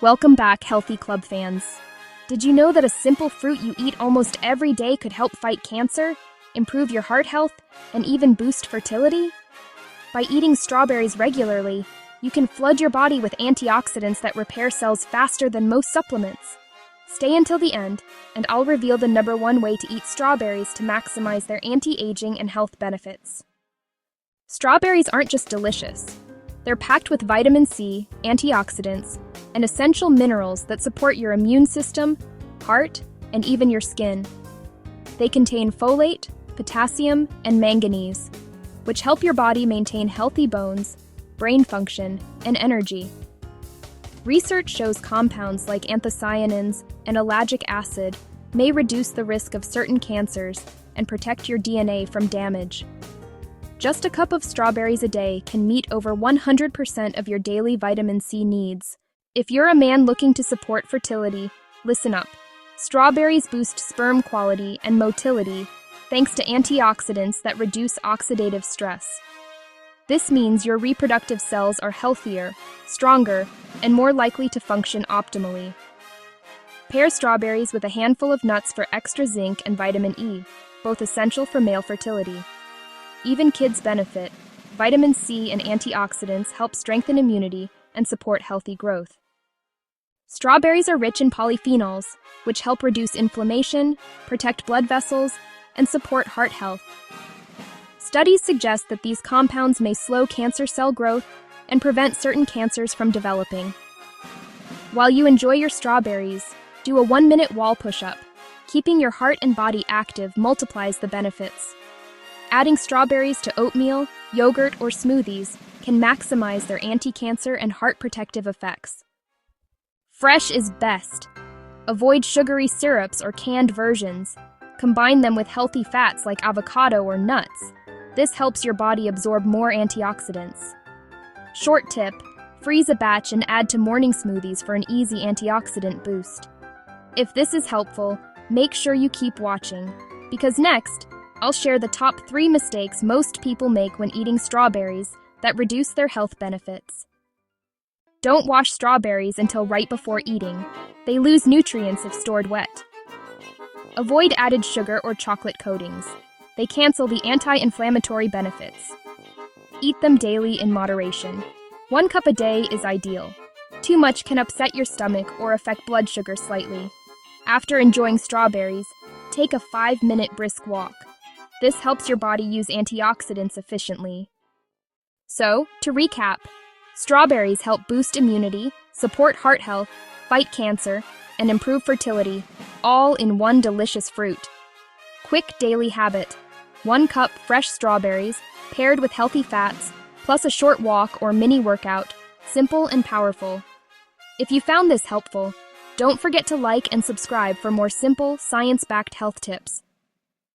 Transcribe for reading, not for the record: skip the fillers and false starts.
Welcome back, Healthy Club fans. Did you know that a simple fruit you eat almost every day could help fight cancer, improve your heart health, and even boost fertility? By eating strawberries regularly, you can flood your body with antioxidants that repair cells faster than most supplements. Stay until the end, and I'll reveal the #1 way to eat strawberries to maximize their anti-aging and health benefits. Strawberries aren't just delicious. They're packed with vitamin C, antioxidants, and essential minerals that support your immune system, heart, and even your skin. They contain folate, potassium, and manganese, which help your body maintain healthy bones, brain function, and energy. Research shows compounds like anthocyanins and ellagic acid may reduce the risk of certain cancers and protect your DNA from damage. Just a cup of strawberries a day can meet over 100% of your daily vitamin C needs. If you're a man looking to support fertility, listen up. Strawberries boost sperm quality and motility thanks to antioxidants that reduce oxidative stress. This means your reproductive cells are healthier, stronger, and more likely to function optimally. Pair strawberries with a handful of nuts for extra zinc and vitamin E, both essential for male fertility. Even kids benefit. Vitamin C and antioxidants help strengthen immunity and support healthy growth. Strawberries are rich in polyphenols, which help reduce inflammation, protect blood vessels, and support heart health. Studies suggest that these compounds may slow cancer cell growth and prevent certain cancers from developing. While you enjoy your strawberries, do a 1-minute wall push-up. Keeping your heart and body active multiplies the benefits. Adding strawberries to oatmeal, yogurt, or smoothies can maximize their anti-cancer and heart protective effects. Fresh is best. Avoid sugary syrups or canned versions. Combine them with healthy fats like avocado or nuts. This helps your body absorb more antioxidants. Short tip: freeze a batch and add to morning smoothies for an easy antioxidant boost. If this is helpful, make sure you keep watching, because next, I'll share the top 3 mistakes most people make when eating strawberries that reduce their health benefits. Don't wash strawberries until right before eating. They lose nutrients if stored wet. Avoid added sugar or chocolate coatings. They cancel the anti-inflammatory benefits. Eat them daily in moderation. 1 cup a day is ideal. Too much can upset your stomach or affect blood sugar slightly. After enjoying strawberries, take a 5-minute brisk walk. This helps your body use antioxidants efficiently. So, to recap, strawberries help boost immunity, support heart health, fight cancer, and improve fertility, all in one delicious fruit. Quick daily habit: 1 cup fresh strawberries, paired with healthy fats, plus a short walk or mini workout, simple and powerful. If you found this helpful, don't forget to like and subscribe for more simple, science-backed health tips.